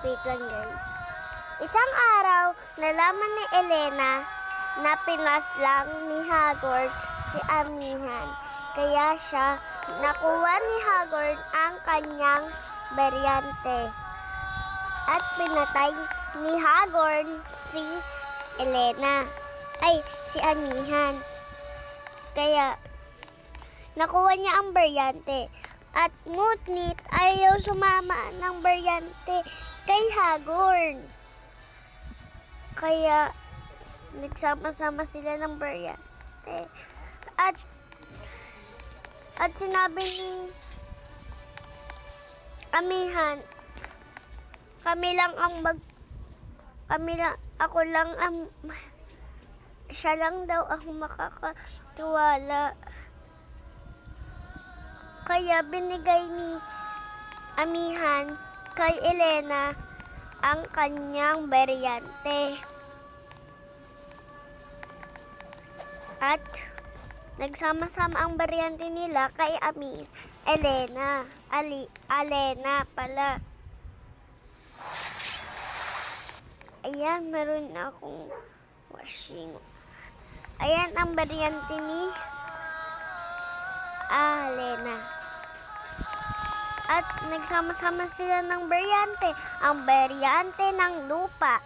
Wait lang guys. Isang araw, nalaman ni Elena na pinaslang ni Hagrid si Amihan. Kaya siya nakuha ni Hagrid ang kanyang beryante. At pinatay ni Hagrid si Elena. Si Amihan. Kaya nakuha niya ang beryante. At ngunit ayaw sumama ng beryante kay Hagrid. Kaya nagsama-sama sila ng beryante. At sinabi ni Amihan, siya lang daw ang makakatiwala. Kaya binigay ni Amihan kay Elena ang kanyang beryante. At nagsama-sama ang beryante nila kay Alena pala. Ayan, meron na akong washing. Ayan ang beryante ni Alena. At nagsama-sama sila ng beryante. Ang beryante ng lupa.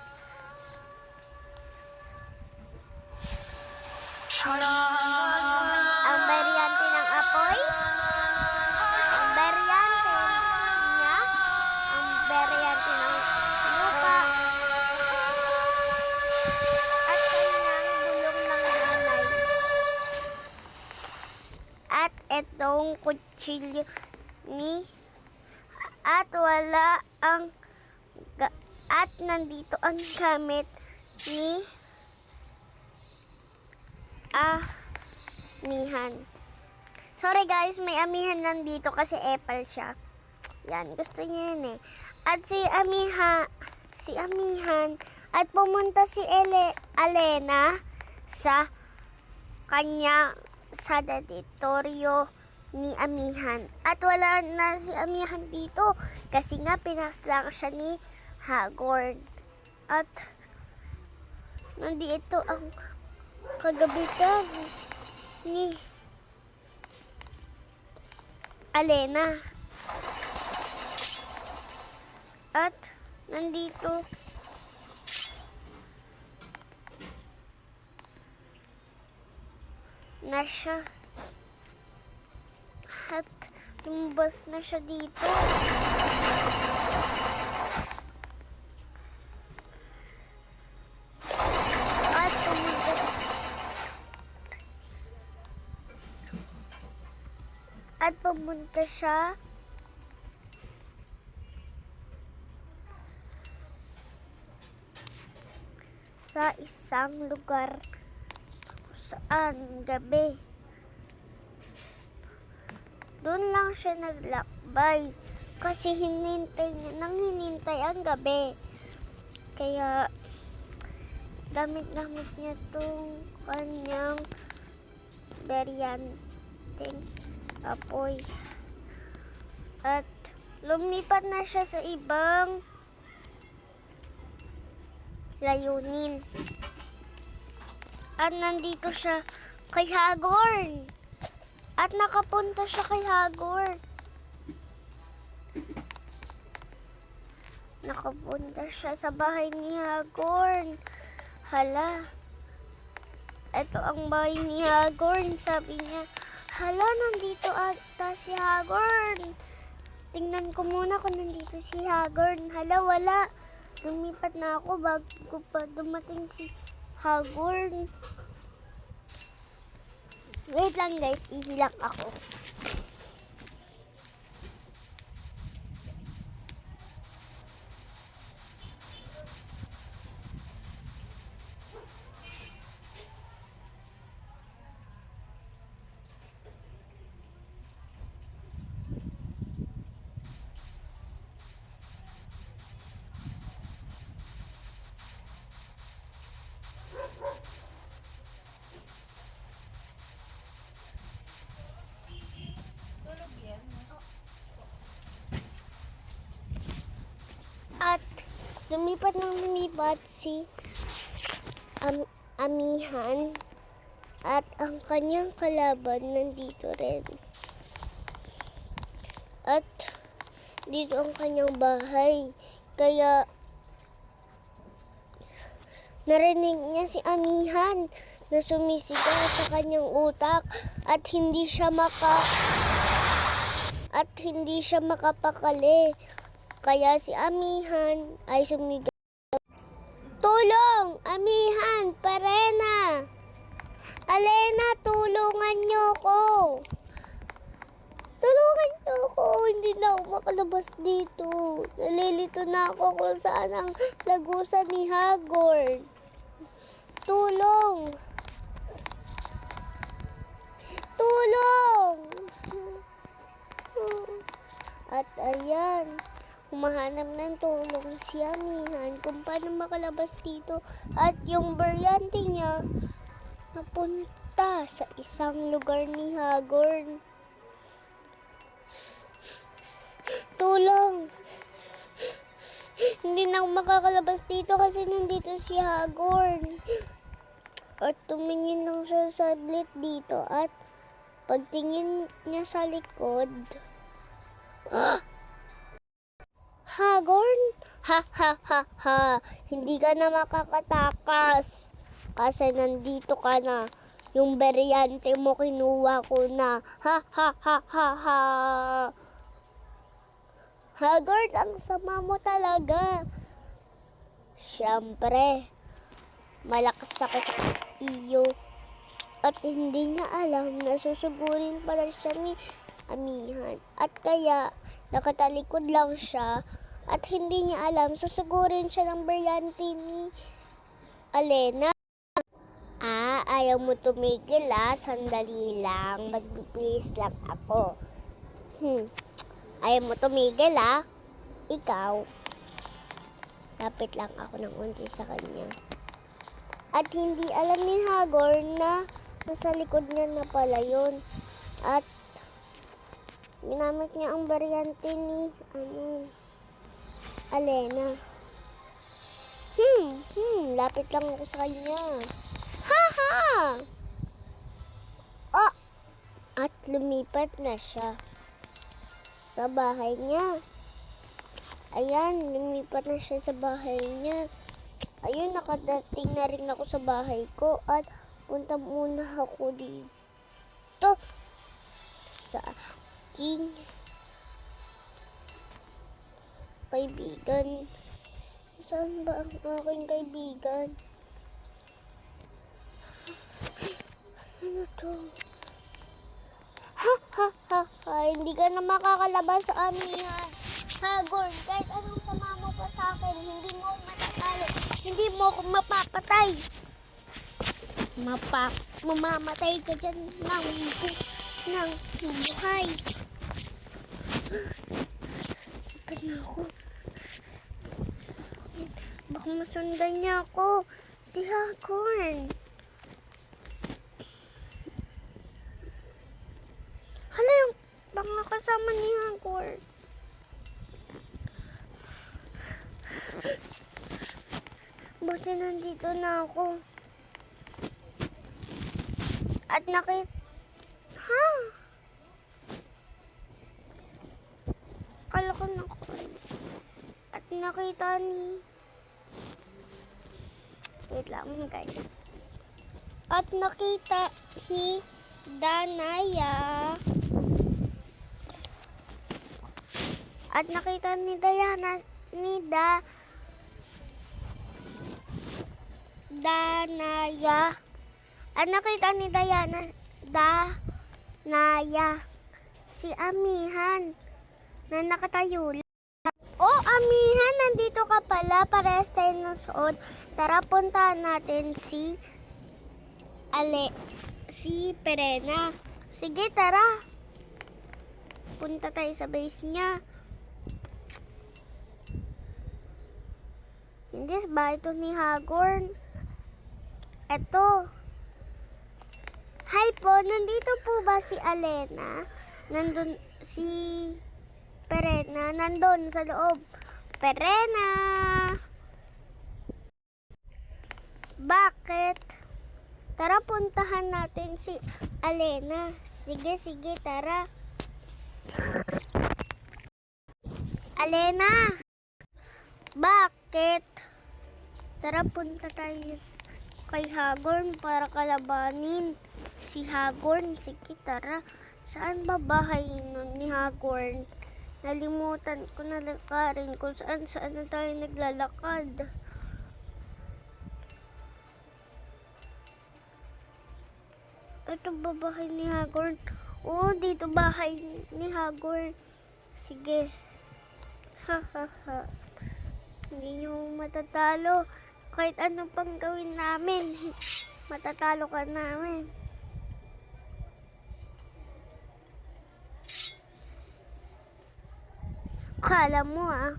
Ang beryante ng apoy. Ang beryante niya. Ang beryante ng lupa. At kanyang bulong ng nanay. At itong kutsilyo ni at nandito ang gamit ni Amihan. Sorry guys, may Amihan nandito kasi Apple siya. Yan, gusto niya yun eh. At si Amihan at pumunta si Alena sa deditoryo ni Amihan. At wala na si Amihan dito kasi nga pinaslang siya ni Hagrid. At nandito ang kagabitan ni Alena. At nandito na siya. At lumabas na siya dito. At pumunta siya sa isang lugar saan gabi. Doon lang siya naglakbay kasi hinintay ang gabi. Kaya gamit-gamit niya tong kanyang beryanteng apoy. At lumipat na siya sa ibang layunin. At nandito siya kay Hagrid. At nakapunta siya kay Hagrid. Nakapunta siya sa bahay ni Hagrid. Hala, ito ang bahay ni Hagrid. Sabi niya, hala, nandito ata si Hagrid. Tingnan ko muna kung nandito si Hagrid. Hala, wala. Lumipat na ako bago pa dumating si Hagrid. Wait lang guys, ihilak ako. lumipat ng lumipat si Amihan at ang kanyang kalaban nandito rin. At dito ang kanyang bahay. Kaya narinig niya si Amihan na sumisigaw sa kanyang utak at hindi siya makapakali. Kaya si Amihan ay sumigaw, "Tulong! Amihan! Perena! Alena, tulungan niyo ko! Tulungan niyo ko! Hindi na ako makalabas dito. Nalilito na ako kung saan ang lagusan ni Hagorn. Tulong! Tulong!" At ayan, humahanap ng tulong si Amihan kung paano makalabas dito. At yung brilyante niya napunta sa isang lugar ni Hagorn. Tulong! Hindi na ako makakalabas dito kasi nandito si Hagorn. At tumingin lang siya saglit dito at pagtingin niya sa likod, Hagorn, ha ha ha ha, hindi ka na makakatakas kasi nandito ka na. Yung brilyante mo kinuha ko na, ha ha ha ha ha. Hagorn, ang sama mo talaga. Siyempre, malakas ako sa iyo at hindi niya alam na susugurin pala siya ni Amihan. At kaya nakatalikod lang siya at hindi niya alam susugurin siya ng brilyante ni Alena. Ayaw mo tumigil sandali lang, magbibihis lang ako. Ayaw mo tumigil ikaw. Lapit lang ako ng unti sa kanya. At hindi alam ni Hagorn na nasa likod niya na pala yun. At ginamit niya ang brilyante ni Alena. Lapit lang ako sa kanya. Ha! At lumipat na siya sa bahay niya. Ayan, lumipat na siya sa bahay niya. Ayun, nakadating na rin ako sa bahay ko at punta muna ako dito sa aking kaibigan. Saan ba ang aking kaibigan? Ano to? Ha, hindi ka na makakalabas sa amin yan. Hagorn, kahit anong sama mo pa sa akin, hindi mo ako matatalo. Hindi mo ako mapapatay. Mamamatay ka dyan ng buhay. Sakit na ako. Baka masundan niya ako. Si Hagorn. Hala, yung mga kasama ni Hagorn. Buti nandito na ako. At Kala ko na ako. At nakita ni... Wait lang guys. At nakita ni Danaya. At nakita ni Diana, Danaya. At nakita ni Danaya si Amihan na nakatayo lang. Amihan, nandito ka pala. Parehas tayo ng suot. Tara, puntahan natin si Perena. Sige, tara. Punta tayo sa base niya. Hindi, ba ito ni Hagorn? Eto. Hi po, nandito po ba si Alena? Nandun si Perena, nandun sa loob. Perena! Bakit? Tara, puntahan natin si Alena. Sige, sige, tara. Alena! Bakit? Tara, punta tayo kay Hagorn para kalabanin si Hagorn. Sige, tara. Saan ba bahay nun ni Hagorn? Nalimutan ko na lakarin kung saan na tayo naglalakad. Ito ba bahay ni Hagorn? Oo, dito bahay ni Hagorn. Sige. Ha ha ha. Hindi nyo matatalo. Kahit ano pang gawin namin, matatalo ka namin. Kala mo ah.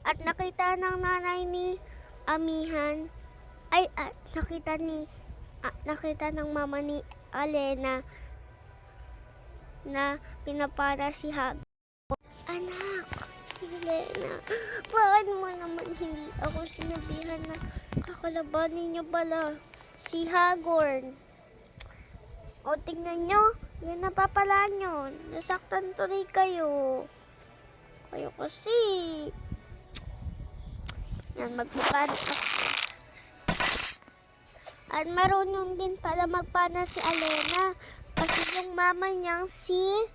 At nakita ng nanay ni Amihan, nakita ng mama ni Alena na pinapara si Hagorn. Anak, Alena, bakit mo naman hindi ako sinabihan na kakalabanin niyo pala si Hagorn? O tingnan nyo, yan napapala nyo. Nasaktan tuloy kayo. Kayo kasi. Yan, magpapana pa. At marunong din pala magpana si Alena. Kasi yung mama niyang si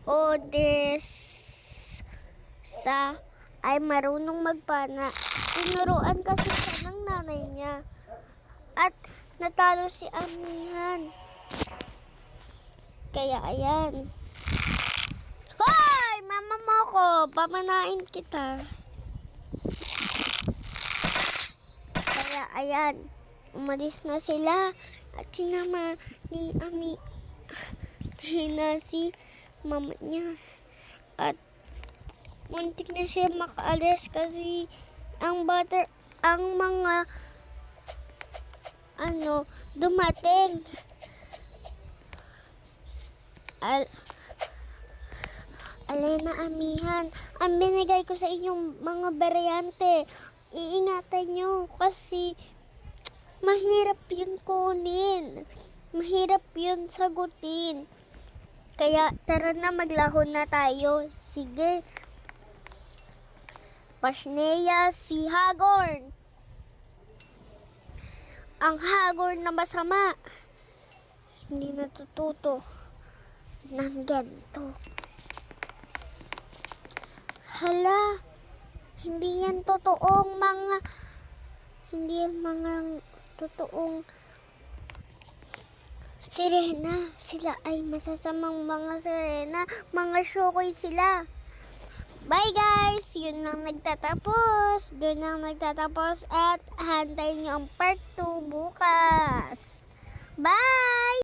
Odessa ay marunong magpana. Tinuruan kasi siya ng nanay niya. At natalo si Amihan. Kaya ayan. Hoy! Mama mo ko! Pamanain kita. Kaya ayan. Umalis na sila. At sinama ni na si mama niya. At muntik na siya makaalis kasi ang mga dumating. Alena, Amihan, ang binigay ko sa inyong mga baryante, iingatan nyo kasi mahirap yun kunin. Mahirap yun sagutin. Kaya tara na, maglahon na tayo. Sige. Pasneya si Hagorn. Ang Hagorn na masama. Hindi natututo ng ganito. Hala, hindi yan totoong totoong sirena. Sila ay masasamang mga sirena. Mga syokoy sila. Bye guys! Yun lang nagtatapos. Doon lang nagtatapos. At hantayin nyo ang part 2 bukas. Bye!